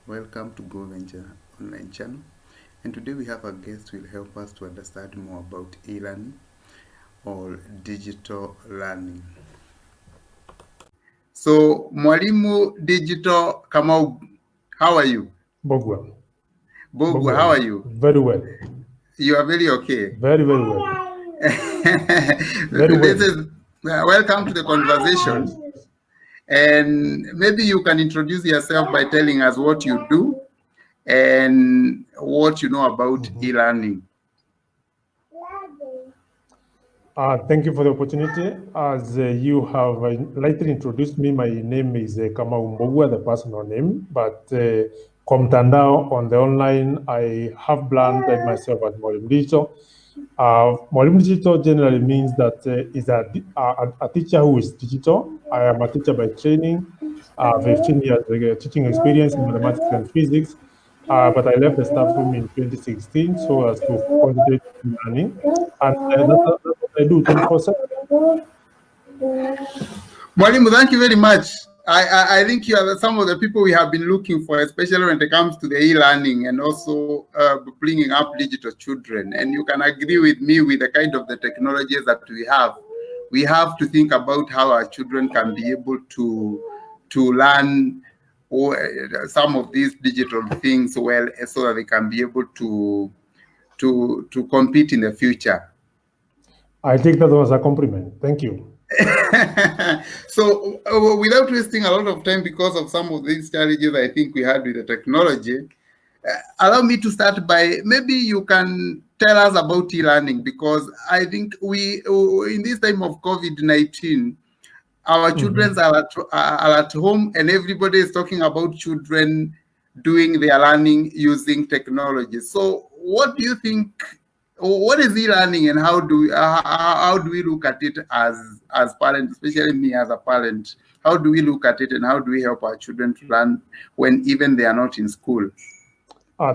Welcome to Go Venture online channel. And today we have a guest who will help us to understand more about e-learning or digital learning. So, Mwalimu Digital Kamau, how are you? Bogwell. Bogu, how are Bogwell. you? Very well. You are very okay. Very, very well. Very This well. is welcome to the conversation. Yes. And maybe you can introduce yourself by telling us what you do and what you know about e-learning. Thank you for the opportunity. As you have lightly introduced me, my name is Kamau Mbogwa, the personal name, but Komtandao on the online, I have branded myself as Mwalimu Digital. Mwalimu Digital generally means that is a teacher who is digital. I am a teacher by training. I have 15 years teaching experience in mathematics and physics. But I left the staff room in 2016 so as to concentrate on learning. And that's what I do 24/7. Mwalimu, thank you very much. I think you are some of the people we have been looking for, especially when it comes to the e-learning and also bringing up digital children. And you can agree with me with the kind of the technologies that we have. We have to think about how our children can be able to learn some of these digital things well, so that they can be able to compete in the future. I take that as a compliment. Thank you. So, without wasting a lot of time because of some of these challenges I think we had with the technology, allow me to start by maybe you can tell us about e-learning, because I think we, in this time of COVID-19, our children are at home and everybody is talking about children doing their learning using technology. So, what do you think? What is e-learning, and how do we look at it as parents, especially me as a parent? How do we look at it, and how do we help our children to learn when even they are not in school?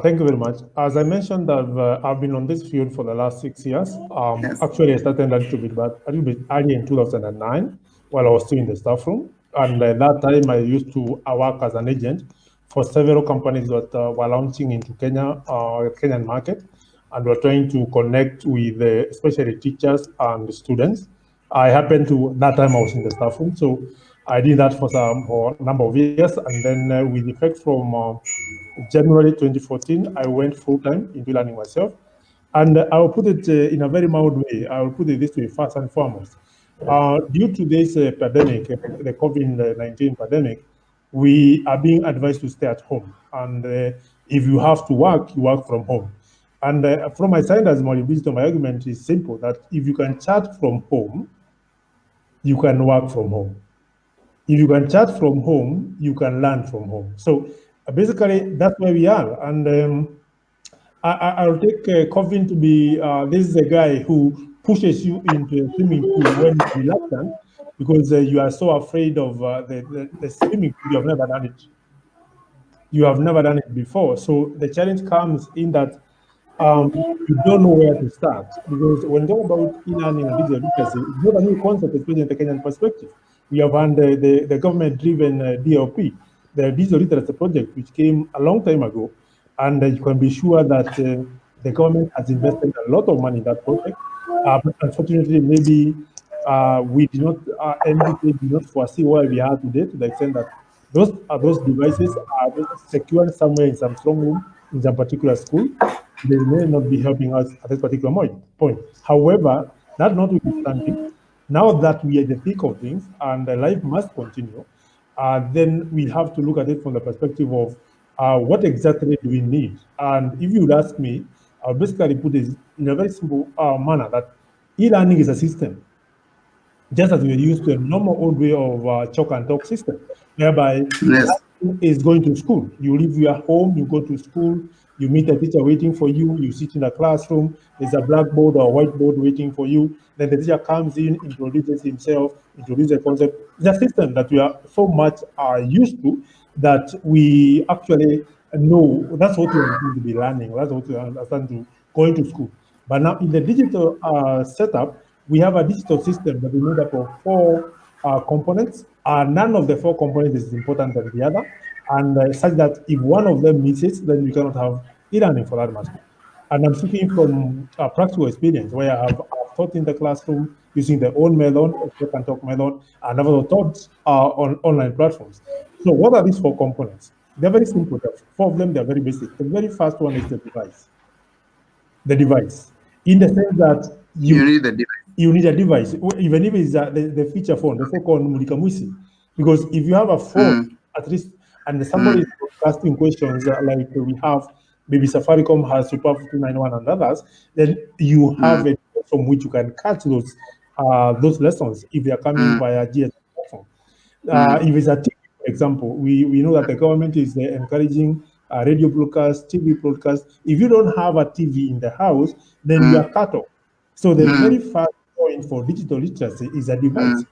Thank you very much. As I mentioned, I've been on this field for the last 6 years. Yes. Actually, I started a little bit early in 2009 while I was still in the staff room. And at that time, I used to work as an agent for several companies that were launching into Kenya, Kenyan market, and were trying to connect with especially teachers and students. I happened to, that time I was in the staff room, so I did that for a number of years. And then with effect from January 2014, I went full-time into learning myself. And I will put it in a very mild way. I will put it this way, first and foremost. Due to this pandemic, the COVID-19 pandemic, we are being advised to stay at home. And if you have to work, you work from home. And from my side as Molly Wisdom, my argument is simple, that if you can chat from home, you can work from home. If you can chat from home, you can learn from home. So basically, that's where we are. And I'll take Coffin to be this is a guy who pushes you into a swimming pool when you're reluctant because you are so afraid of the swimming pool. You have never done it. You have never done it before. So the challenge comes in that you don't know where to start, because when we talk about e-learning and digital literacy, it's not a new concept, especially in the Kenyan perspective. We have had the government-driven DLP, the digital literacy project, which came a long time ago, and you can be sure that the government has invested a lot of money in that project. But unfortunately, maybe we did not, NDK did not foresee where we are today, to the extent that those devices are secured somewhere in some strong room in some particular school. They may not be helping us at this particular point. However, that notwithstanding, now that we are at the peak of things and life must continue, then we have to look at it from the perspective of what exactly do we need. And if you would ask me, I'll basically put it in a very simple manner that e-learning is a system, just as we're used to a normal old way of chalk and talk system, whereby Yes. is going to school. You leave your home, you go to school, you meet a teacher waiting for you, you sit in a classroom, there's a blackboard or a whiteboard waiting for you. Then the teacher comes in, introduces himself, introduces a concept. It's a system that we are so much used to that we actually know that's what we are going to be learning, that's what we understand to going to school. But now in the digital setup, we have a digital system that is made up of four components. None of the four components is important than the other. and such that if one of them misses, then you cannot have e-learning for that matter. And I'm speaking from practical experience where I've taught in the classroom using their own method, talk and talk method, and I've also taught on online platforms. So what are these four components? They're very simple. The four of them, they're very basic. The very first one is the device. The device, in the sense that You need the device. you need a device, even if it's the feature phone, the so-called Mulikamusi. Because if you have a phone, at least, and somebody is asking questions like we have, maybe Safaricom has Super 291 and others, then you have a from which you can catch those lessons if they are coming via GSM platform. If it's a TV, for example, we know that the government is encouraging radio broadcast, TV broadcast. If you don't have a TV in the house, then you are cut off. So the very first point for digital literacy is a device.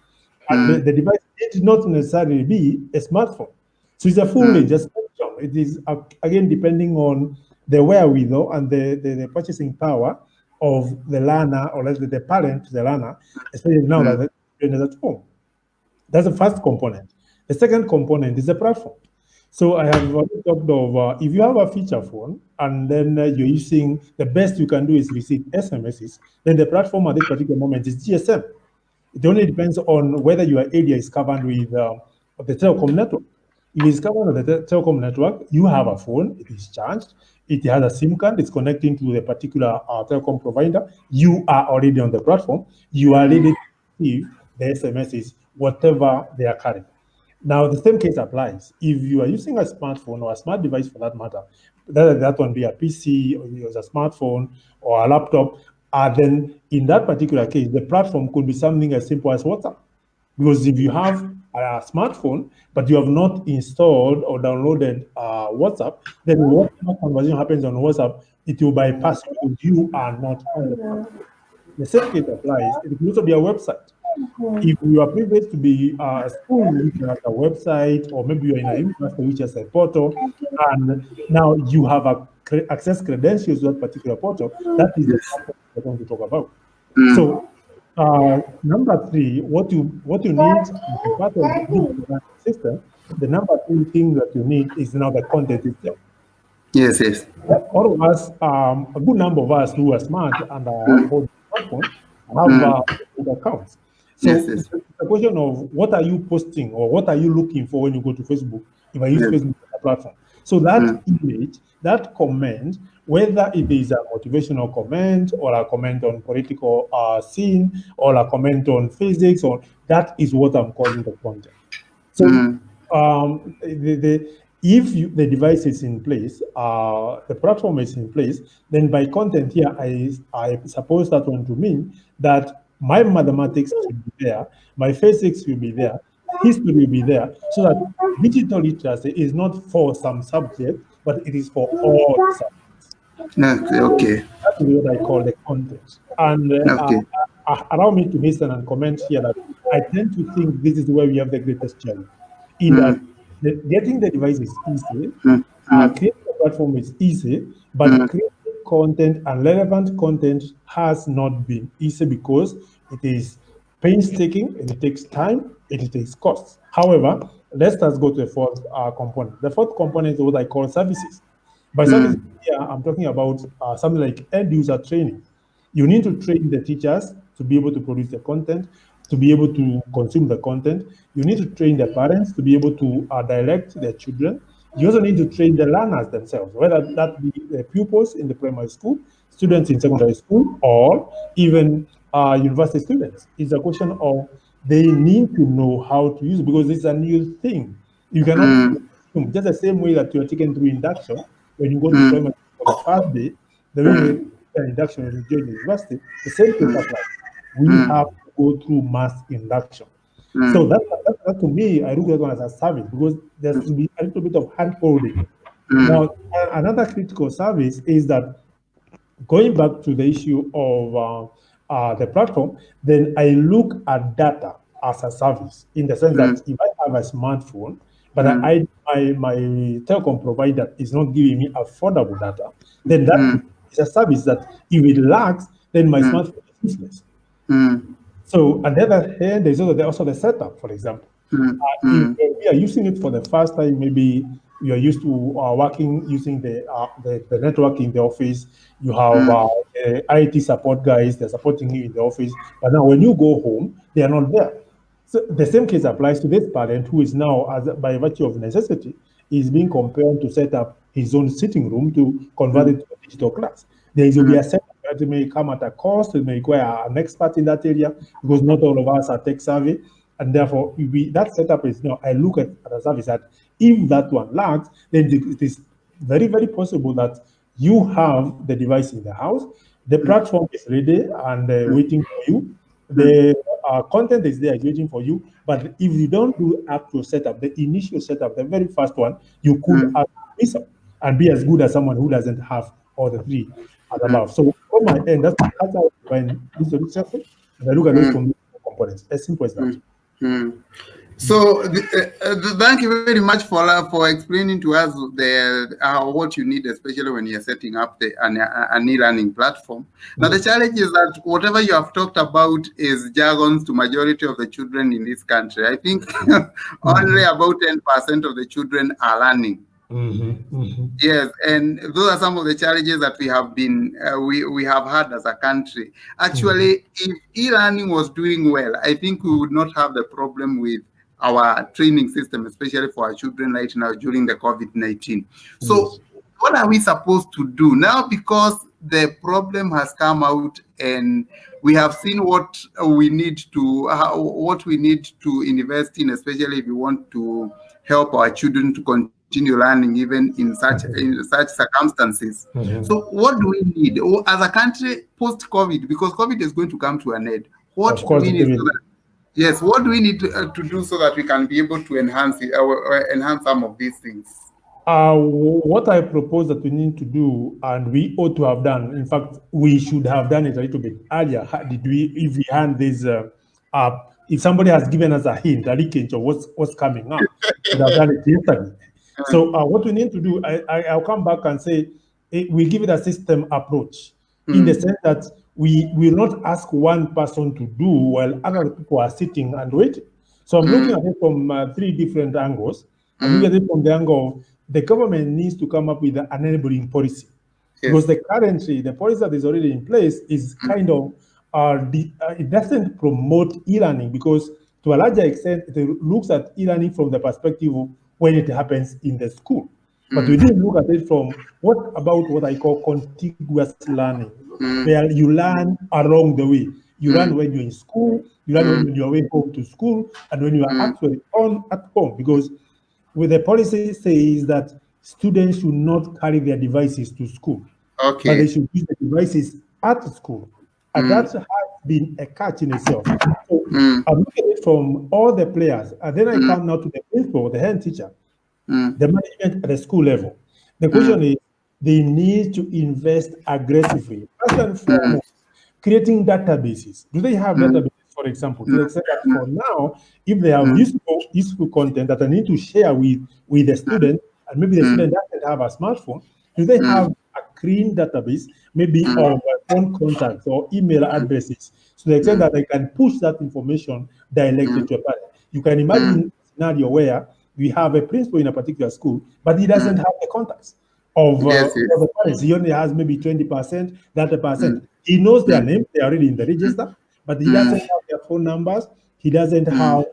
And the device need not necessarily be a smartphone. So it's a full range, a spectrum. It is, again, depending on the wherewithal and the purchasing power of the learner, or let's say the parent, the learner, especially now that the student is at home. That's the first component. The second component is the platform. So I have already talked of if you have a feature phone and then you're using, the best you can do is receive SMSs, then the platform at this particular moment is GSM. It only depends on whether your area is covered with the telecom network. If it's covered with the telecom network, you have a phone, it is charged, it has a SIM card, it's connecting to the particular telecom provider, you are already on the platform, you are ready to receive the SMSs, whatever they are carrying. Now, the same case applies. If you are using a smartphone or a smart device for that matter, that one be a PC or a smartphone or a laptop, then in that particular case, the platform could be something as simple as WhatsApp. Because if you have a smartphone, but you have not installed or downloaded WhatsApp, then whatever conversation happens on WhatsApp, it will bypass you because you are not on the platform. The same case applies. It could also be a website. If you are privileged to be a school which has a website, or maybe you're in a university which has a portal, and now you have access credentials to that particular portal, that is the platform we're going to talk about. So, number three, what you need to be part of the system, the number three thing that you need is now the content itself. Yes, yes. All of us, a good number of us who are smart and hold smartphone have accounts. So Yes, yes. it's a question of what are you posting or what are you looking for when you go to Facebook, if I use Facebook as a platform. So that image, that comment, whether it is a motivational comment or a comment on political scene or a comment on physics, or that is what I'm calling the content. So if the device is in place, the platform is in place, then by content here, I suppose that one to mean that my mathematics should be there, my physics will be there, history will be there, so that digital literacy is not for some subject, but it is for all subjects. Okay. That is what I call the content. And Okay. allow me to hasten and comment here that I tend to think this is where we have the greatest challenge. In that getting the device is easy, creating a platform is easy, but creating content and relevant content has not been easy because it is painstaking, it takes time, it takes costs. However, let's just go to the fourth component. The fourth component is what I call services. By services here, I'm talking about something like end user training. You need to train the teachers to be able to produce the content, to be able to consume the content. You need to train the parents to be able to direct their children. You also need to train the learners themselves, whether that be the pupils in the primary school, students in secondary school, or even university students. It's a question of they need to know how to use it because it's a new thing. You cannot just the same way that you're taken through induction when you go to primary for the first day, the way you induction when you join university, the same thing applies. We have to go through mass induction. So that to me, I look at it as a service because there's to be a little bit of hand holding. Now, another critical service is that going back to the issue of the platform, then I look at data as a service in the sense that if I have a smartphone, but my telecom provider is not giving me affordable data, then that is a service that if it lacks, then my smartphone is useless. So on the other hand, there's also the setup, for example. If we are using it for the first time, maybe you are used to working using the network in the office. You have IT support guys, they're supporting you in the office. But now when you go home, they are not there. So the same case applies to this parent who is now, as by virtue of necessity, is being compelled to set up his own sitting room to convert it to a digital class. There will be a setup that may come at a cost. It may require an expert in that area because not all of us are tech savvy. And therefore, that setup is now, I look at a service that if that one lacks, then it is very, very possible that you have the device in the house, the platform is ready and waiting for you. The content is there waiting for you. But if you don't do actual setup, the initial setup, the very first one, you could miss out and be as good as someone who doesn't have all the three as above. So on my end, that's how I define this solution. And I look at those components. As simple as that. So thank you very much for explaining to us what you need, especially when you're setting up an e-learning platform. Now the challenge is that whatever you have talked about is jargons to majority of the children in this country. I think only about 10% of the children are learning. Yes, and those are some of the challenges that we have been we have had as a country. Actually, if e-learning was doing well, I think we would not have the problem with our training system, especially for our children right now during the COVID-19. So what are we supposed to do now? Because the problem has come out and we have seen what we need to invest in, especially if we want to help our children to continue learning even in such circumstances. So what do we need as a country post-COVID? Because COVID is going to come to an end. What do we need? Yes, what do we need to do so that we can be able to enhance some of these things? What I propose that we need to do, and we ought to have done, in fact, we should have done it a little bit earlier. If we hand this if somebody has given us a hint, a leakage of what's coming up, we should have done it yesterday. So what we need to do, I'll come back and say, we give it a system approach in the sense that we will not ask one person to do while other people are sitting and waiting. So I'm looking at it from 3 different angles. I'm looking at it from the angle of the government needs to come up with an enabling policy. Because currently, the policy that is already in place is kind of, it doesn't promote e-learning because to a larger extent, it looks at e-learning from the perspective of when it happens in the school. But we didn't look at it from what I call contiguous learning, where you learn along the way. You learn when you're in school, you learn when you're way home to school, and when you are actually at home. Because with the policy says that students should not carry their devices to school, but they should use the devices at school. And that has been a catch in itself. So I'm looking at it from all the players, and then I come now to the principal, the head teacher, the management at the school level. The question is, they need to invest aggressively. First and foremost, creating databases. Do they have databases, for example, to the extent that for now, if they have useful content that I need to share with the student, and maybe the student doesn't have a smartphone, do they have a clean database, maybe of phone contacts or email addresses, to the extent that they can push that information directly to a parent? You can imagine a scenario where we have a principal in a particular school, but he doesn't have the contacts of the parents. He only has maybe 20%, 30%. He knows their names, they are already in the register, but he doesn't have their phone numbers, he doesn't have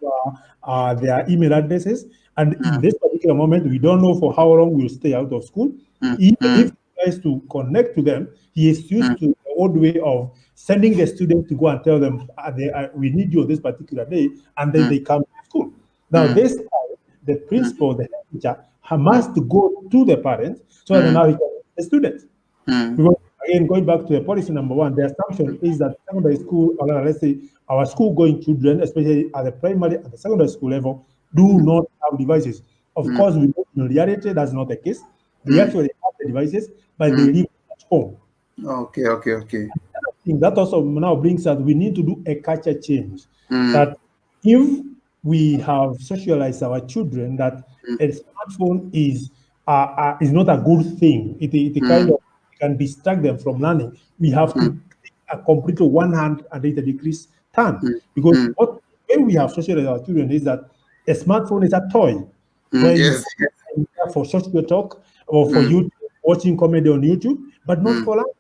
their email addresses. And in this particular moment, we don't know for how long we'll stay out of school. Even if he tries to connect to them, he is used to the old way of sending the students to go and tell them, we need you on this particular day, and then they come to school. Now, this time, the principal, the teacher, must go to the parents so that now he can the students. Because again, going back to the policy number 1, the assumption is that secondary school, or let's say our school-going children, especially at the primary and the secondary school level, do not have devices. Of course, in reality, that's not the case. They actually have the devices, but they live at home. Okay. That also now brings us, we need to do a culture change. That if we have socialized our children that a smartphone is not a good thing, it kind of can distract them from learning. We have to take a complete 180 degrees turn, because when we have socialized our children is that a smartphone is a toy where you for social talk or for YouTube, watching comedy on YouTube, but not for language.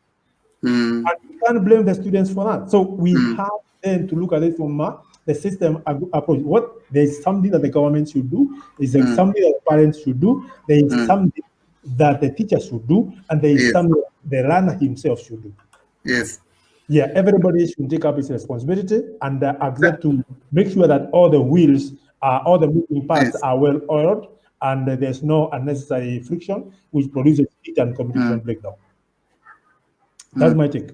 And you can't blame the students for that. So we have then to look at it from the system approach. There is something that the government should do. There is something that the parents should do. There is something that the teacher should do, and there is something that the learner himself should do. Yes. Yeah, everybody should take up his responsibility and accept to make sure that all the wheels, all the moving parts are well oiled, and there's no unnecessary friction, which produces heat and communication breakdown. That's my take.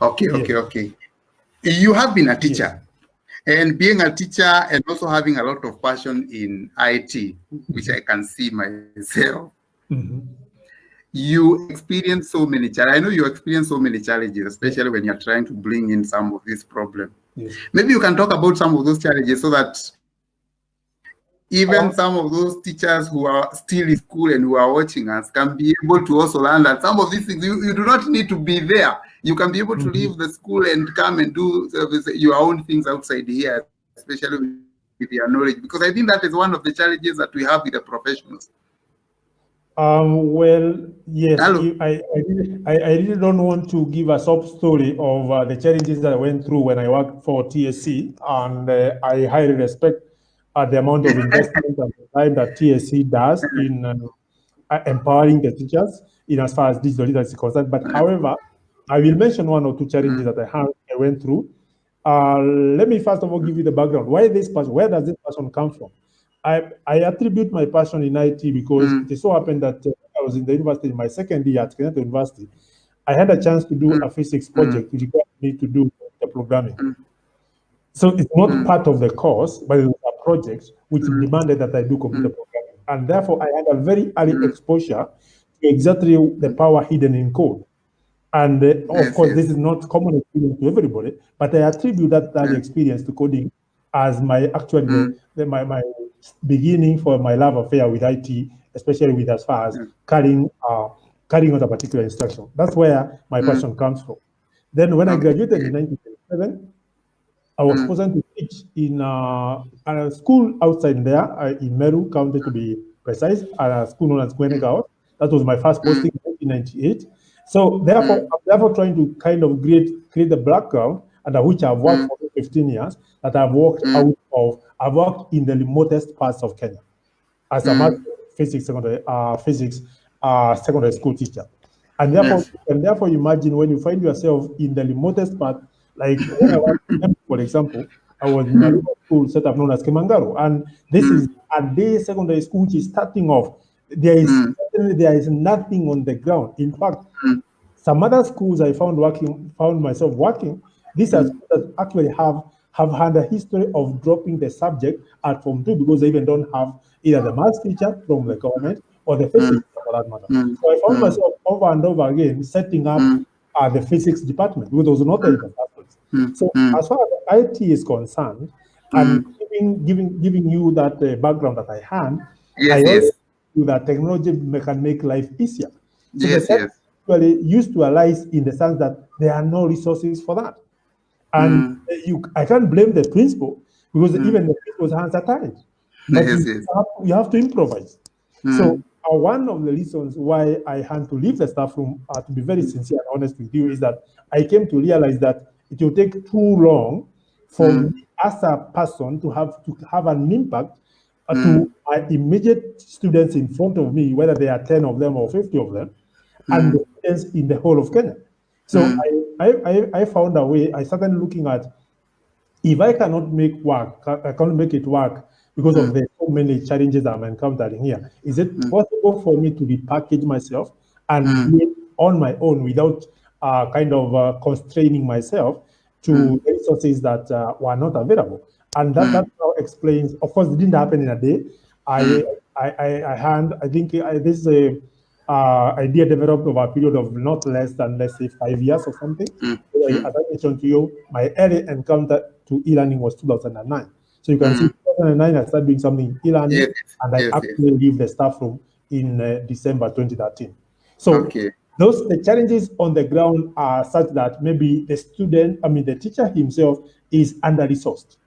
Okay. You have been a teacher, and being a teacher and also having a lot of passion in IT, which I can see myself. You experience so many challenges. I know you experience so many challenges, especially when you're trying to bring in some of these problems. Maybe you can talk about some of those challenges so that even some of those teachers who are still in school and who are watching us can be able to also learn that some of these things, you do not need to be there. You can be able to leave the school and come and do your own things outside here, especially with your knowledge, because I think that is one of the challenges that we have with the professionals. Well, yes, I really don't want to give a sob story of the challenges that I went through when I worked for TSC, and I highly respect the amount of investment and the time that TSC does in empowering the teachers in as far as digital literacy is concerned. But however, I will mention one or two challenges that I went through. Let me first of all give you the background. Where does this passion come from? I attribute my passion in IT because it so happened that I was in the university in my second year at Kenyatta University. I had a chance to do a physics project which required me to do the programming. So it's not part of the course, but it was a project which demanded that I do computer programming. And therefore, I had a very early exposure to exactly the power hidden in code. And of course, this is not common experience to everybody, but I attribute that early experience to coding as my my beginning for my love affair with IT, especially with as far as carrying out a particular instruction. That's where my passion comes from. Then when I graduated in 1997, I was chosen to teach in a school outside there, in Meru County to be precise, a school known as Gwenegaot. That was my first posting in 1998. So therefore, I'm trying to kind of create the background under which I've worked for 15 years, that I've worked I've worked in the remotest parts of Kenya as a math physics secondary school teacher. And therefore, imagine when you find yourself in the remotest part, like when I was, for example, I was in a school setup known as Kimangaro, and this is a day secondary school which is starting off. There is nothing on the ground. In fact, some other schools I found myself working. These are schools that actually have had a history of dropping the subject at Form 2 because they even don't have either the maths teacher from the government or the physics for that matter. So I found myself over and over again setting up the physics department because there was not in the first place. So as far as IT is concerned, and giving you that background that I had, I always feel that technology can make life easier. So actually used to arise in the sense that there are no resources for that. And I can't blame the principal because even the principal's hands are tied. But you have to improvise. So one of the reasons why I had to leave the staff room, to be very sincere and honest with you, is that I came to realize that it will take too long for me as a person to have an impact to my immediate students in front of me, whether they are 10 of them or 50 of them, and the students in the whole of Kenya. So I found a way. I started looking at, if I cannot make it work because of the so many challenges I'm encountering here, is it possible for me to repackage myself and do it on my own without constraining myself to resources that were not available? And that now explains. Of course, it didn't happen in a day. I think this is a idea developed over a period of not less than, let's say, 5 years or something. As I mentioned to you, my early encounter to e-learning was 2009. So you can see 2009, I started doing something in e-learning, and I actually leave the staff room in December 2013. So the challenges on the ground are such that maybe the teacher himself is under-resourced.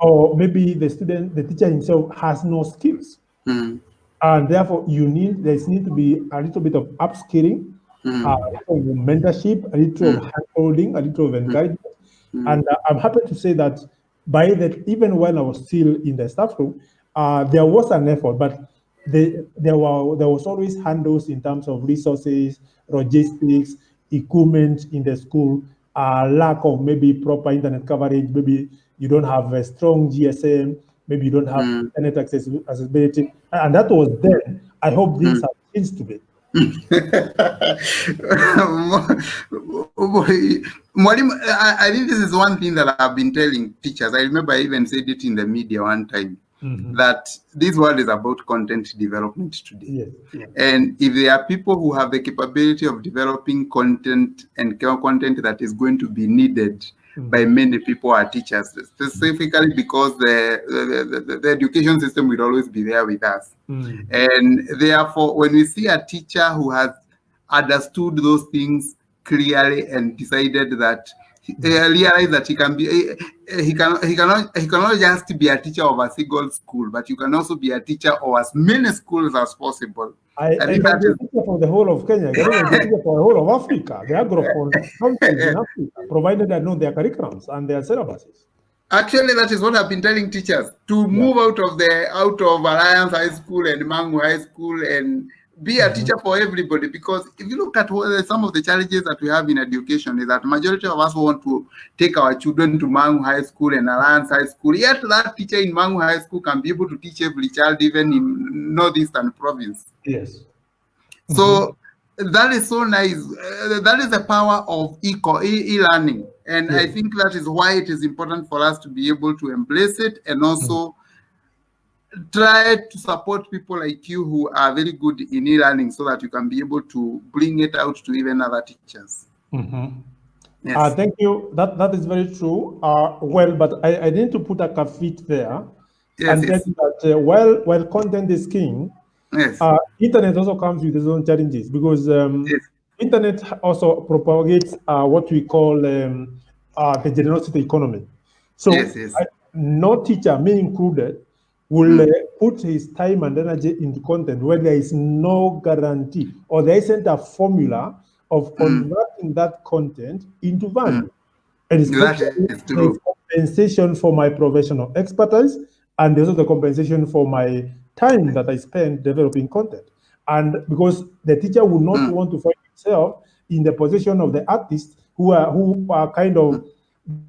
Or maybe the teacher himself has no skills. Mm. And therefore there's need to be a little bit of upskilling, a little of mentorship, a little of handholding, a little of encouragement. And I'm happy to say that by that, even when I was still in the staff room, there was an effort, but there was always handles in terms of resources, logistics, equipment in the school, lack of maybe proper internet coverage, maybe you don't have a strong GSM, maybe you don't have internet accessibility, and that was then. I hope things have changed today. Mwalimu, I think this is one thing that I've been telling teachers. I remember I even said it in the media one time, that this world is about content development today. Yes, yes. And if there are people who have the capability of developing content and content that is going to be needed by many people are teachers, specifically because the education system will always be there with us. And therefore, when we see a teacher who has understood those things clearly and decided that realize that he can be he cannot just be a teacher of a single school, but you can also be a teacher of as many schools as possible. I think that is teacher for the whole of Kenya. I can even be teacher for the whole of Africa. The Agrophone countries in Africa, provided I know their curriculums and their syllabuses. Actually, that is what I've been telling teachers, to move out of Alliance High School and Mangu High School and be a teacher for everybody. Because if you look at some of the challenges that we have in education, is that majority of us want to take our children to Mangu High School and Alliance High School. Yet that teacher in Mangu High School can be able to teach every child, even in Northeastern Province. Yes. So that is so nice. That is the power of e-learning. And I think that is why it is important for us to be able to embrace it and also try to support people like you who are very good in e-learning so that you can be able to bring it out to even other teachers. Yes. Thank you. That is very true. Well, but I need to put a caveat there and tell you that while content is king, internet also comes with its own challenges because internet also propagates what we call the generosity economy. So no teacher, me included, will put his time and energy into content where there is no guarantee or there isn't a formula of converting that content into value. And especially the compensation for my professional expertise and also the compensation for my time that I spend developing content. And because the teacher will not want to find himself in the position of the artists who are kind of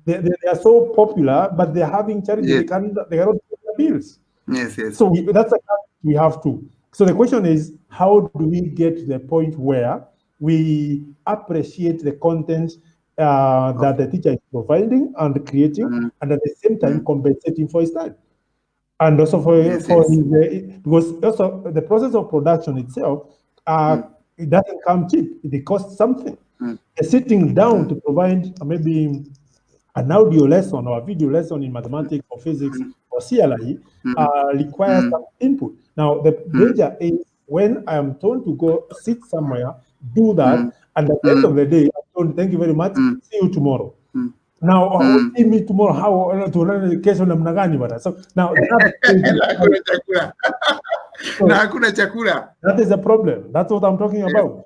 they are so popular, but they're having challenges. They cannot pay their bills. So that's a we have to. So the question is, how do we get to the point where we appreciate the content that the teacher is providing and creating, and at the same time compensating for his time, and also for his because also the process of production itself it doesn't come cheap. It costs something. Sitting down to provide maybe an audio lesson or a video lesson in mathematics or physics or CLI requires some input. Now, the danger is when I am told to go sit somewhere, do that, and at the end of the day, I'm told, thank you very much, see you tomorrow. Now, see me tomorrow, how to run education, I'm not. So now, that is the problem. That's what I'm talking about.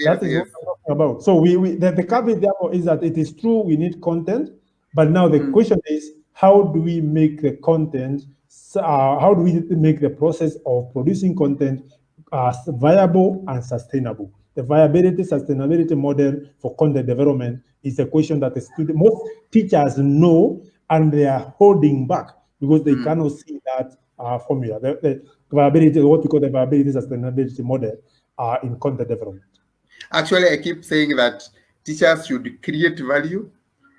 That is what I'm talking about. So the caveat therefore is that it is true we need content, but now the question is, how do we make the content, how do we make the process of producing content viable and sustainable? The viability, sustainability model for content development is a question that most teachers know, and they are holding back because they cannot see that formula, the viability, what we call the viability, sustainability model in content development. Actually, I keep saying that teachers should create value.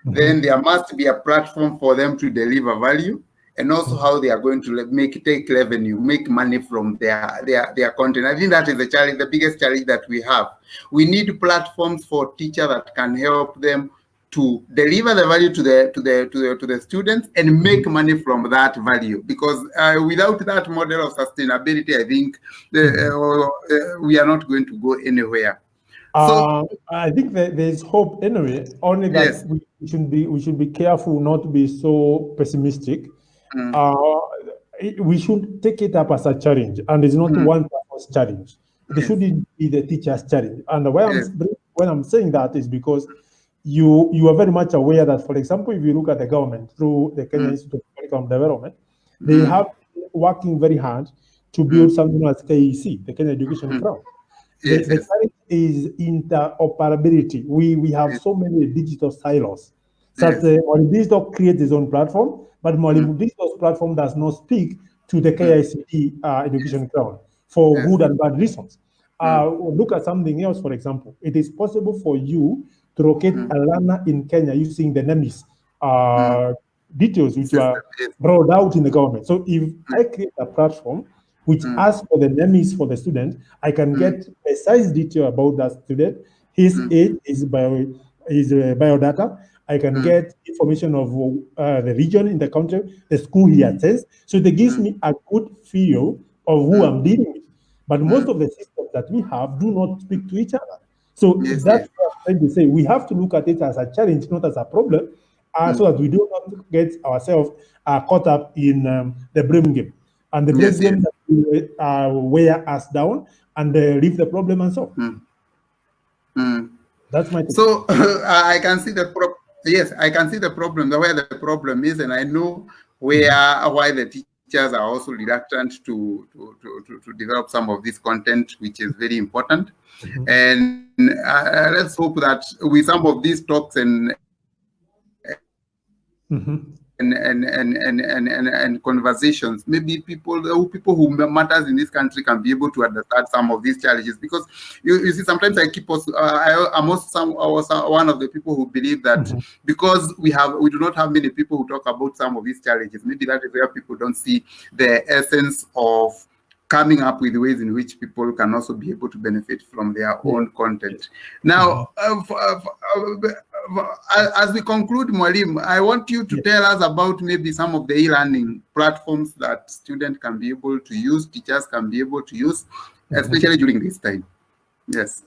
Then there must be a platform for them to deliver value, and also how they are going to take revenue, make money from their content. I think that is the challenge, the biggest challenge that we have. We need platforms for teachers that can help them to deliver the value to the students and make money from that value. Because without that model of sustainability, I think we are not going to go anywhere. So I think that there's hope anyway. Only that we should be careful not to be so pessimistic. we should take it up as a challenge, and it's not one person's challenge. It Yes. shouldn't be the teacher's challenge. And why Yes. when I'm saying that is because you are very much aware that, for example, if you look at the government through the Kenya Institute of Curriculum Development, they have been working very hard to build something as KEC, the Kenya Education Crown. Yes. The Yes. challenge is interoperability. We have Yes. so many digital silos. So Yes. that Mwalimu Digital creates its own platform, but Mwalimu Digital's platform does not speak to the KICD Yes. education crown for Yes. good and bad reasons. Look at something else, for example. It is possible for you to locate a learner in Kenya using the NEMIS details which System. were Yes. rolled out in the government. So if I create a platform which asks for the NEMIS for the student, I can get precise detail about that student, his age, his biodata. I can get information of the region in the country, the school he attends. So it gives me a good feel of who I'm dealing with. But most of the systems that we have do not speak to each other. So Yes. that's Yes. what I'm trying to say. We have to look at it as a challenge, not as a problem, so that we do not get ourselves caught up in the blame game. And the blame Yes. game Yes. that will wear us down and leave the problem and solve. That's my take. So I can see the yes, I can see the problem, where the problem is, and I know why the teachers are also reluctant to develop some of this content, which is very important. And let's hope that with some of these talks and conversations, maybe people who matters in this country can be able to understand some of these challenges. Because you see, sometimes I keep us. I'm also one of the people who believe that because we do not have many people who talk about some of these challenges. Maybe that is where people don't see the essence of coming up with ways in which people can also be able to benefit from their own content. Now, as we conclude, Mwalim, I want you to tell us about maybe some of the e-learning platforms that students can be able to use, teachers can be able to use, especially during this time. Yes.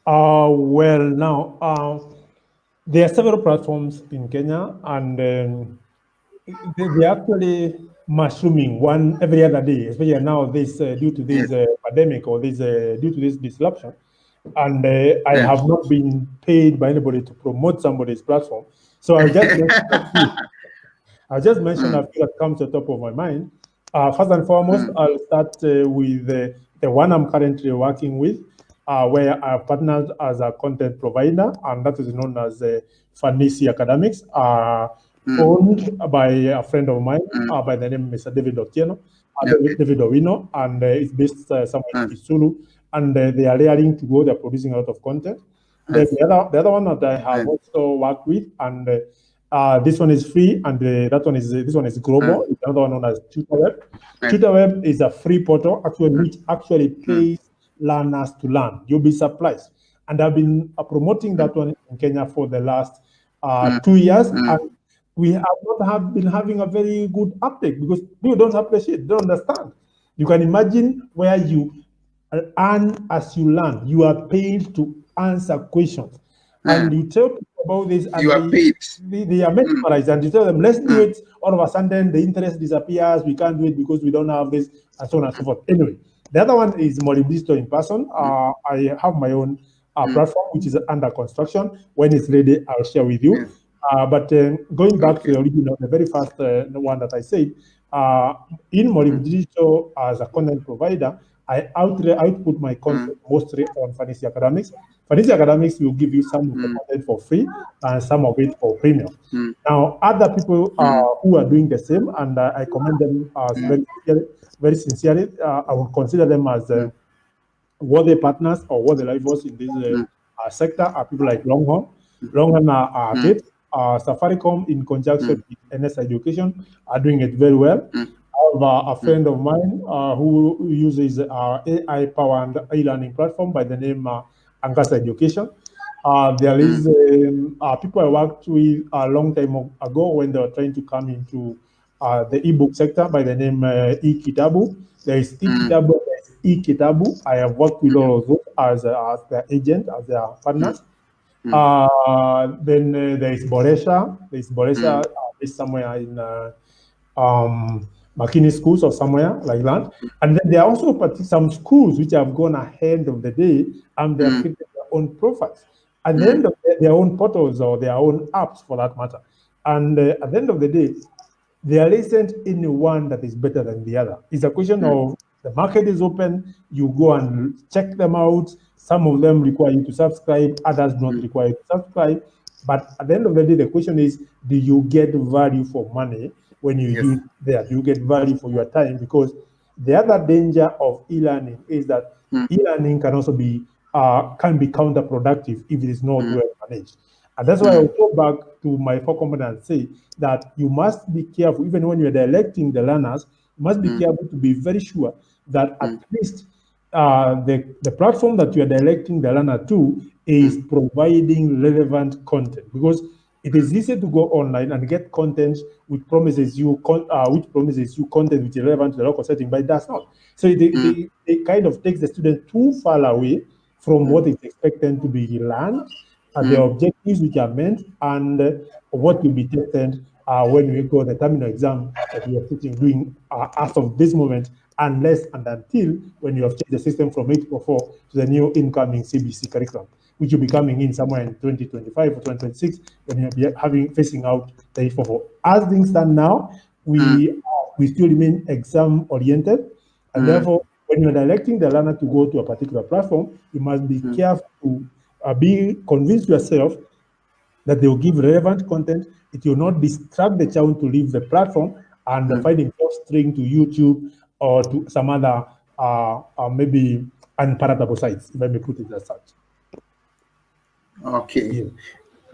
Well, now, there are several platforms in Kenya, and they're actually mushrooming one every other day, especially now this due to this pandemic or this due to this disruption. And I have not been paid by anybody to promote somebody's platform. So I'll just mention a few that comes to the top of my mind. First and foremost, I'll start with the one I'm currently working with, where I've partnered as a content provider, and that is known as Fanisi Academics, owned by a friend of mine by the name of Mr. David Otieno, David Owino, and it's based somewhere in Kisulu, and they are raring to go. They're producing a lot of content. Then the other one that I have also worked with, and this one is free, and this one is global. It's another one known as TutorWeb. TutorWeb is a free portal which actually pays learners to learn. You'll be surprised. And I've been promoting that one in Kenya for the last 2 years, and we have not been having a very good uptake because people don't appreciate, don't understand. You can imagine where you earn as you learn. You are paid to answer questions, and you tell people about this, and you are paid. They are mesmerized, and you tell them, let's do it. All of a sudden, the interest disappears. We can't do it because we don't have this, and so on and so forth. Anyway, the other one is Moribisto in person. I have my own platform, which is under construction. When it's ready, I'll share with you. But going back to the original, the very first one that I said, in Moribisto as a content provider, I output my content mostly on Fanisi Academics. Fanisi Academics will give you some of the content for free and some of it for premium. Now, other people who are doing the same, and I commend them as very sincerely, I will consider them as worthy partners or worthy rivals in this sector are people like Longhorn. Longhorn are great. Safaricom, in conjunction with NS Education, are doing it very well. I have a friend of mine who uses AI-powered e-learning platform by the name Angasa Education. There is people I worked with a long time ago when they were trying to come into the ebook sector by the name eKitabu. There is eKitabu, there is eKitabu. I have worked with all of those as their agent, as their partners. Then there is Boresha. There is Boresha based somewhere in McKinney schools or somewhere like that. And then there are also some schools which have gone ahead of the day and they have created their own profiles. At the end of their own portals or their own apps for that matter. And at the end of the day, there isn't anyone that is better than the other. It's a question of the market is open, you go and check them out. Some of them require you to subscribe, others not require you to subscribe. But at the end of the day, the question is, do you get value for money when you use there? Do you get value for your time? Because the other danger of e-learning is that e-learning can also be counterproductive if it is not well managed. And that's why I'll go back to my four components and say that you must be careful, even when you're directing the learners, you must be careful to be very sure that at least the platform that you're directing the learner to is providing relevant content, because it is easy to go online and get content which promises you content which is relevant to the local setting, but it does not. So it kind of takes the student too far away from what is expected to be learned, the objectives which are meant, and what will be tested when we go the terminal exam that we are doing as of this moment, unless and until when you have changed the system from 844 to the new incoming CBC curriculum, which will be coming in somewhere in 2025 or 2026 when you'll be facing out the 844. As things stand now, we still remain exam oriented, and therefore, when you're directing the learner to go to a particular platform, you must be careful to be convinced yourself that they will give relevant content. It will not distract the child to leave the platform and finding string to YouTube or to some other maybe unpalatable sites, if I may put it as such. Okay. Yeah.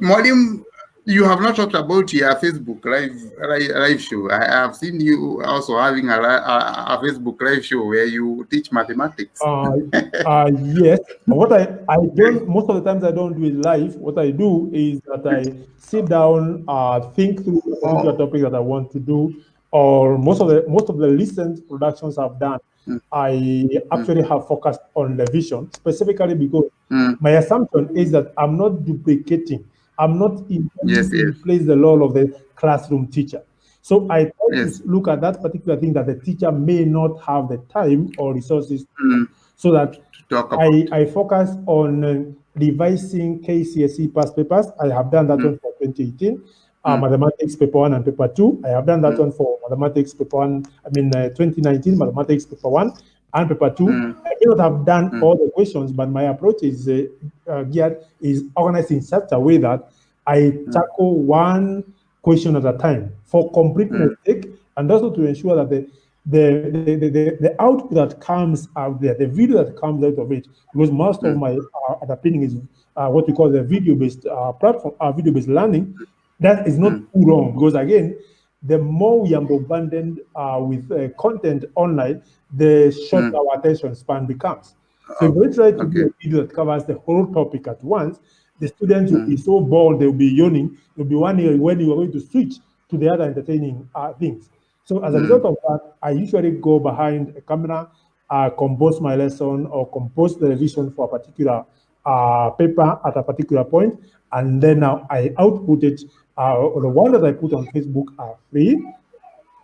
Molim, you have not talked about your Facebook live show. I have seen you also having a Facebook live show where you teach mathematics. Yes. What I don't, most of the times I don't do it live. What I do is that I sit down, think through a particular topic that I want to do, or most of the recent productions I've done, I actually have focused on the vision, specifically because my assumption is that I'm not duplicating. I'm not intending to replace the role of the classroom teacher. So I try to look at that particular thing that the teacher may not have the time or resources so that I focus on revising KCSE past papers. I have done that one for 2018. Mathematics paper 1 and paper 2. I have done that one for mathematics paper 1, 2019, mathematics paper 1 and paper 2. I may not have done all the questions, but my approach is organized in such a way that I tackle one question at a time for completeness sake, and also to ensure that the output that comes out there, the video that comes out of it, because most of my underpinning is what we call the video-based platform, video-based learning. That is not too wrong, because again, the more we are bombarded with content online, the shorter our attention span becomes. So if we try to do a video that covers the whole topic at once, the students will be so bored, they'll be yawning, they'll be wondering when you are going to switch to the other entertaining things. So as a result of that, I usually go behind a camera, compose my lesson or compose the revision for a particular paper at a particular point, and then now I output it. The one that I put on Facebook are free,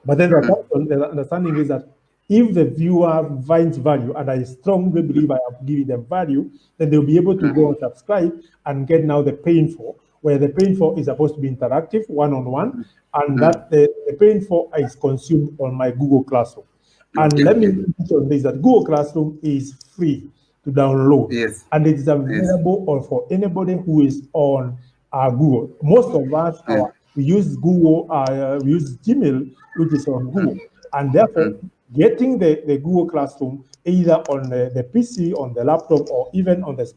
but then the understanding is that if the viewer finds value, and I strongly believe I am giving them value, then they'll be able to go and subscribe and get now the paying for, where the paying for is supposed to be interactive, one-on-one, and that the paying for is consumed on my Google Classroom. And let me mention this, that Google Classroom is free to download, and it is available for anybody who is on Google. Most of us, we use Google, we use Gmail, which is on Google, and therefore getting the Google Classroom either on the PC, on the laptop, or even on the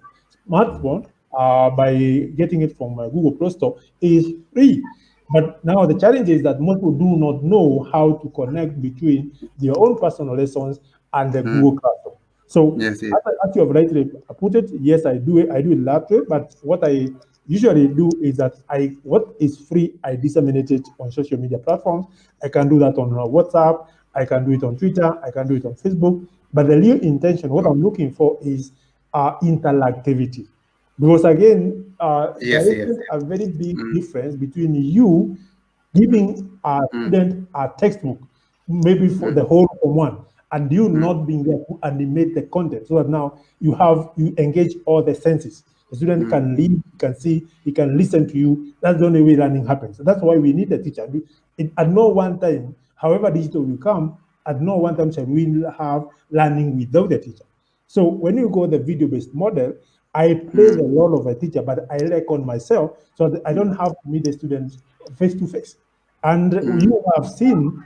smartphone by getting it from Google Play Store is free. But now the challenge is that most people do not know how to connect between their own personal lessons and the Google Classroom. So as you have rightly put it, yes, I do it that way. But what I usually do is that what is free, I disseminate it on social media platforms. I can do that on WhatsApp, I can do it on Twitter, I can do it on Facebook. But the real intention, what I'm looking for is interactivity. Because again, there is a very big difference between you giving a student a textbook maybe for the whole Form 1, and you not being there to animate the content so that now you engage all the senses. The student can read, he can see, he can listen to you. That's the only way learning happens. So that's why we need a teacher. At no one time, however digital will come, at no one time shall we have learning without the teacher. So when you go the video-based model, I play the role of a teacher, but I reckon myself so that I don't have to meet the students face to face. And you have seen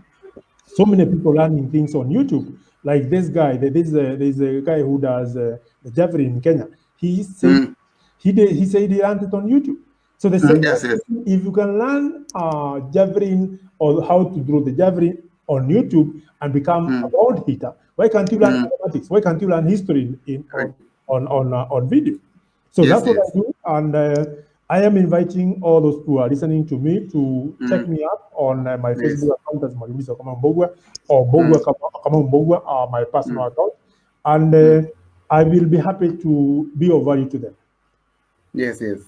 so many people learning things on YouTube. Like this guy, there's a guy who does the javelin in Kenya. He said he said he learned it on YouTube. So the same Yes, yes. if you can learn javelin or how to draw the javelin on YouTube and become a world hitter, why can't you learn mathematics? Why can't you learn history on video? So Yes, that's what yes. I do, and I am inviting all those who are listening to me to check me up on my Facebook account as Malimisa Kamambogwa or Bogwa Kamambogwa, my personal account, and I will be happy to be of value to them. Yes, yes.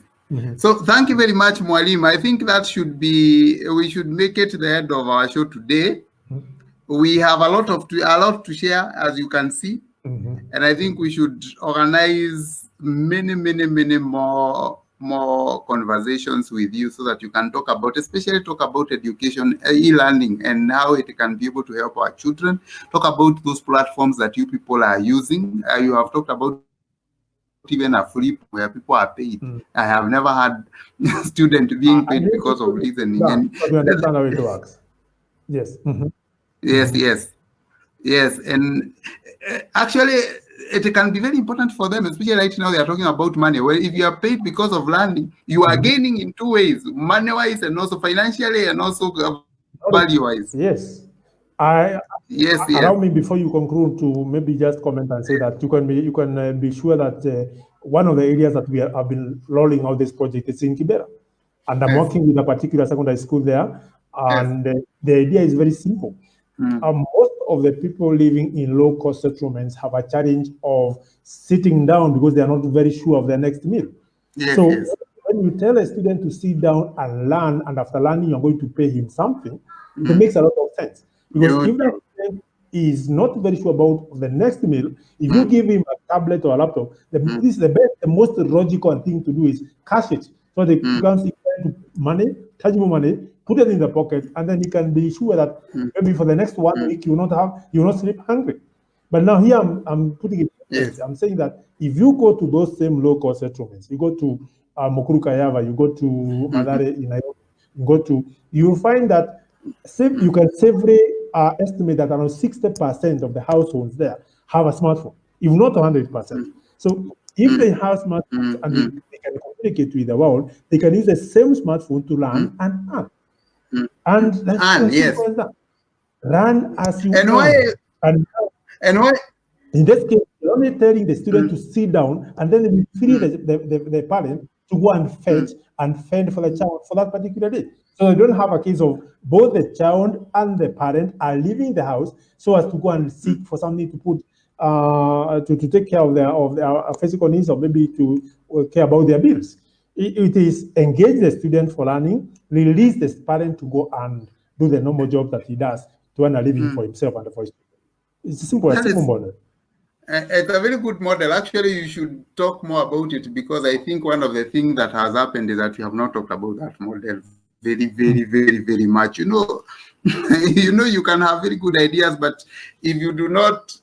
So thank you very much, Mwalim. I think that we should make it the end of our show today. We have a lot to share, as you can see, and I think we should organize many more conversations with you so that you can talk about education, e-learning, and how it can be able to help our children. Talk about those platforms that you people are using. You have talked about even a free where people are paid. I have never had a student being paid because of listening. And we understand how it works. Yes. Yes. And actually, it can be very important for them, especially right now they are talking about money. Well, if you are paid because of learning, you are gaining in two ways, money-wise and also financially and also value-wise. Yes. Yes. Allow me before you conclude to maybe just comment and say that you can be sure that one of the areas that we have been rolling out this project is in Kibera, and I'm working with a particular secondary school there, and the idea is very simple. Most of the people living in low-cost settlements have a challenge of sitting down because they are not very sure of their next meal. When you tell a student to sit down and learn, and after learning you're going to pay him something, it makes a lot of sense. Because if the student is not very sure about the next meal, if you give him a tablet or a laptop, this is the most logical thing to do is cash it. So they can see money, tangible money, put it in the pocket, and then you can be sure that maybe for the next 1 week you will not sleep hungry. But now here I'm putting it. I'm saying that if you go to those same low-cost settlements, you go to Mukuru Kayava, you go to Madare in Nairobi, you will find that you can safely estimate that around 60% of the households there have a smartphone, if not 100%. So if they have smartphones and they can communicate with the world, they can use the same smartphone to learn and earn. And that's run as you earn. And why? In this case, you're only telling the student to sit down, and then we free the parent to go and fetch and fend for the child for that particular day. So you don't have a case of both the child and the parent are leaving the house so as to go and seek for something to put to take care of their physical needs, or maybe to care about their bills. It is engage the student for learning, release the parent to go and do the normal job that he does to earn a living for himself and for his children. It's a simple model. It's a very good model. Actually, you should talk more about it, because I think one of the things that has happened is that you have not talked about that model very much. You can have very good ideas, but if you do not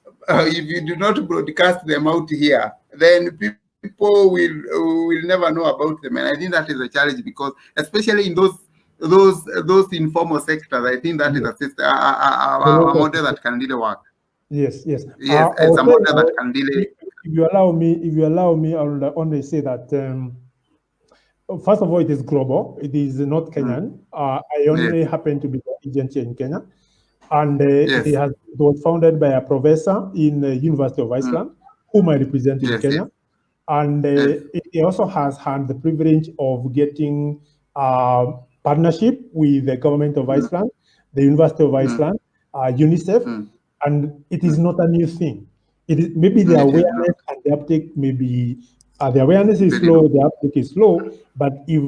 broadcast them out here, then people will never know about them. And I think that is a challenge, because especially in those informal sectors, I think that is a model that can really work. Yes. Yes, it's a model that can really. If you allow me, I'll only say that first of all, it is global. It is not Kenyan. I only happen to be the agent here in Kenya, and it was founded by a professor in the University of Iceland, whom I represent in Kenya, and it also has had the privilege of getting partnership with the government of Iceland, the University of Iceland, UNICEF. And it is not a new thing. It is maybe the awareness and the uptake maybe the awareness is slow, the uptake is slow. But if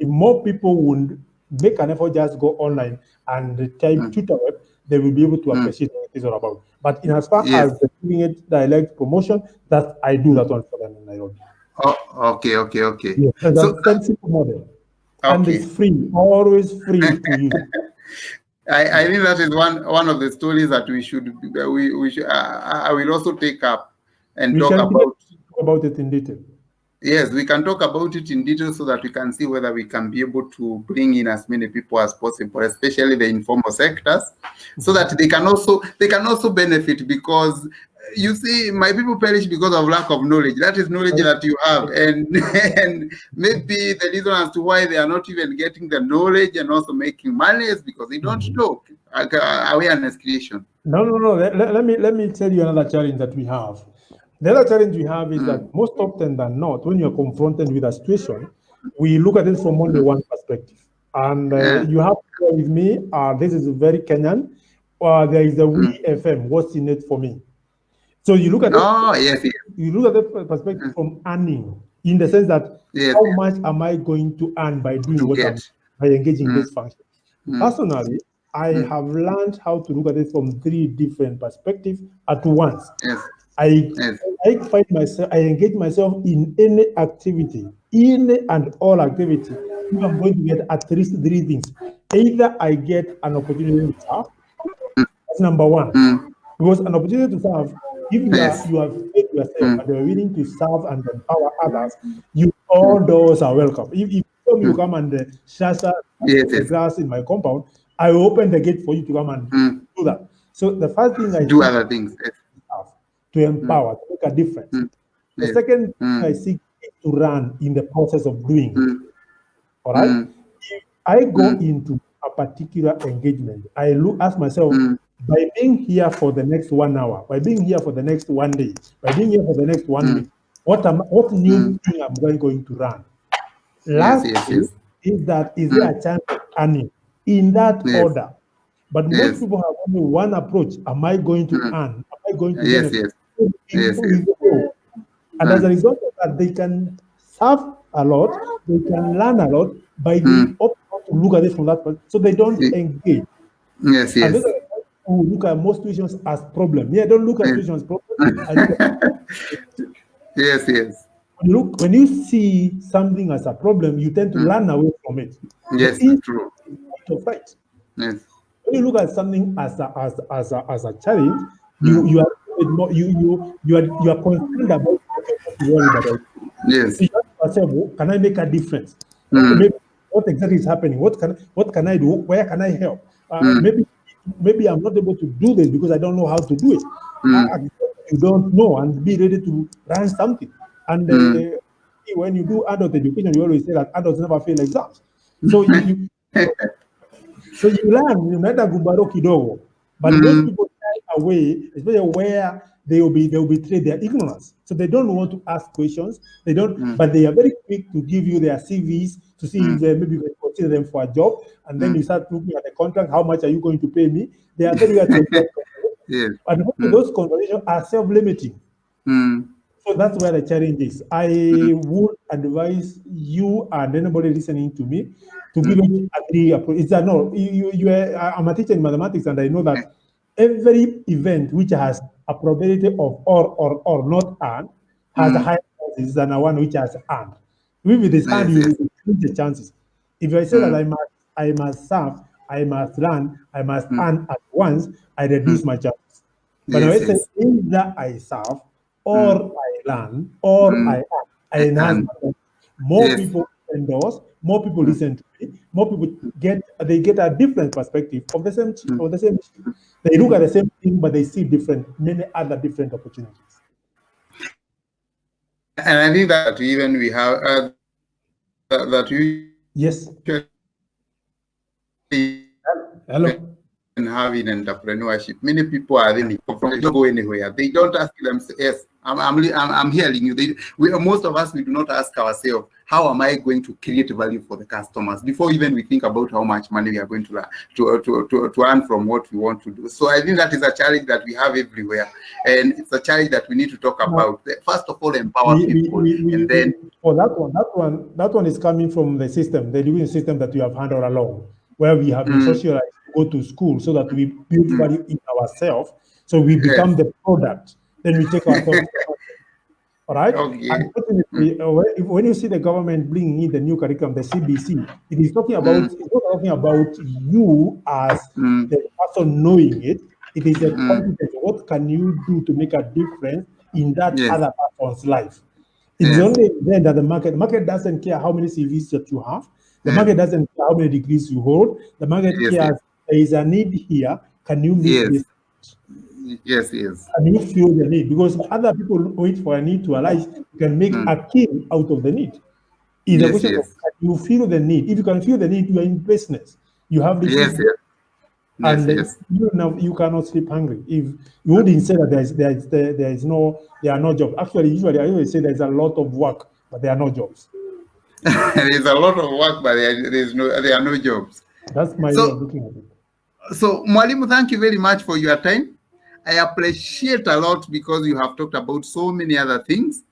more people would make an effort, just go online and type tutor web, they will be able to appreciate what it's all about. But in as far as giving it direct promotion, that I do that one for them in Nairobi. Oh, okay. Yes, that's So, a very simple model. And it's free, always free to use. I think that is one of the stories that we should I will also take up and talk about it in detail. Yes, we can talk about it in detail so that we can see whether we can be able to bring in as many people as possible, especially the informal sectors, so that they can also benefit, because you see, my people perish because of lack of knowledge. That is knowledge that you have, and maybe the reason as to why they are not even getting the knowledge and also making money is because they don't know. Awareness creation. No. Let me tell you another challenge that we have. The other challenge we have is that most often than not, when you're confronted with a situation, we look at it from only one perspective. And you have to go with me, this is very Kenyan. There is a We FM, what's in it for me? So you look at it, you look at the perspective from earning, in the sense that how much am I going to earn by doing by engaging in this function? Personally, I have learned how to look at it from 3 different perspectives at once. I find myself, I engage myself in any activity, in and all activity, if I'm going to get at least 3 things. Either I get an opportunity to serve, that's number 1. Because an opportunity to serve, if you have faith yourself and you're willing to serve and empower others, all doors are welcome. If you come and shasha the grass in my compound, I will open the gate for you to come and do that. So the first thing I do other things. To empower, to make a difference. The second thing I seek is to run in the process of doing it. All right? If I go into a particular engagement, I ask myself, by being here for the next 1 hour, by being here for the next 1 day, by being here for the next 1 week, what new thing am I going to run? Lastly, is there a chance of earning in that order? But most people have only one approach. Am I going to earn? Am I going to benefit? And as a result of that, they can serve a lot, they can learn a lot by the option to look at it from that point, so they don't engage. And those are who look at most situations as problem. Yeah, don't look at situations as problem. Yes. When you see something as a problem, you tend to run away from it. Yes, true. Right. Yes. When you look at something as a challenge, you are concerned about what you worry about. Yes. So you ask yourself, can I make a difference? Maybe what exactly is happening? What can I do? Where can I help? Maybe I'm not able to do this because I don't know how to do it. You don't know, and be ready to run something. And when you do adult education, you always say that adults never fail exams. So you learn, you never gubaro kidogo. But most people shy away, especially where they will betray their ignorance. So they don't want to ask questions. They don't, but they are very quick to give you their CVs to see if maybe you can consider them for a job. And then you start looking at the contract. How much are you going to pay me? They are very and those conversations are self-limiting. So that's where the challenge is. I would advise you and anybody listening to me to give it a 3 approach. It's that no, I'm a teacher in mathematics, and I know that every event which has a probability of or not earned has a higher chances than a one which has earned. With this earned, you increase the chances. If I say that I must serve, I must learn, I must earn at once, I reduce my chances. But if I say either I serve, or I learn, or I enhance myself, more people endorse, more people listen to me, more people get a different perspective of the same issue. They look at the same thing, but they see many other different opportunities. And I think that even we have that you hello. And having entrepreneurship, many people are really they don't go anywhere. They don't ask themselves. Yes, I'm hearing you. Most of us, we do not ask ourselves, how am I going to create value for the customers before even we think about how much money we are going to earn from what we want to do. So I think that is a challenge that we have everywhere, and it's a challenge that we need to talk about. First of all, empower people, and then that one is coming from the system, the education system that you have handled along. where we have been socialized to go to school so that we build value in ourselves. So we become the product. Then we take ourselves to the market. All right. Okay. Unfortunately, when you see the government bringing in the new curriculum, the CBC, it is talking about, it's not talking about you as the person knowing it. It is a competence. What can you do to make a difference in that Yes. other person's life? It is Yes. only then that the market doesn't care how many CVs that you have. The Yes. market doesn't care how many degrees you hold. The market Yes, cares there is a need here. Can you meet Yes. this? Yes. Yes. Can you feel the need? Because if other people wait for a need to arise, you can make a kill out of the need. It's a Yes. question of Yes. can you feel the need? If you can feel the need, you are in business. You have Yes. liquid, Yes. and Yes. you cannot sleep hungry. If you wouldn't say that there are no jobs. Actually, usually I always say there's a lot of work, but there are no jobs. There's a lot of work, but there are no jobs. That's my way of So, looking at it. Mwalimu, thank you very much for your time. I appreciate a lot because you have talked about so many other things.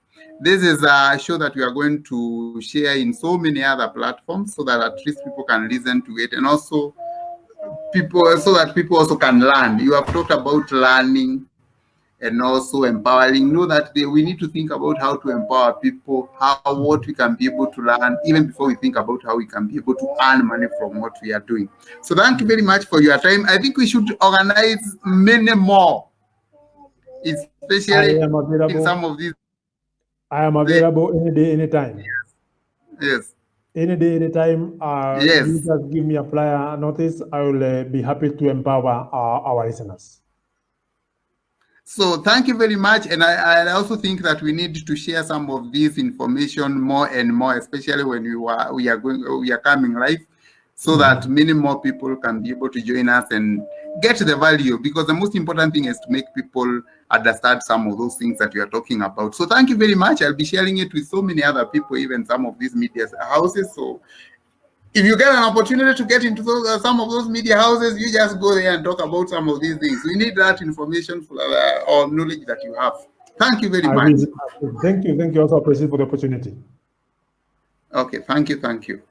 This is a show that we are going to share in so many other platforms so that at least people can listen to it, and also so that people also can learn. You have talked about learning and also empowering. Know that we need to think about how to empower people, what we can be able to learn, even before we think about how we can be able to earn money from what we are doing. So thank you very much for your time. I think we should organize many more, especially in some of these. I am available any day, anytime. Yes. Any day, anytime. Yes. You just give me a prior notice. I will be happy to empower our listeners. So thank you very much. And I also think that we need to share some of this information more and more, especially when we are coming live, so that many more people can be able to join us and get the value, because the most important thing is to make people understand some of those things that we are talking about. So thank you very much. I'll be sharing it with so many other people, even some of these media houses. So if you get an opportunity to get into some of those media houses, you just go there and talk about some of these things. We need that information or knowledge that you have. Thank you very much. Thank you. Thank you. Also appreciate for the opportunity. Okay, thank you.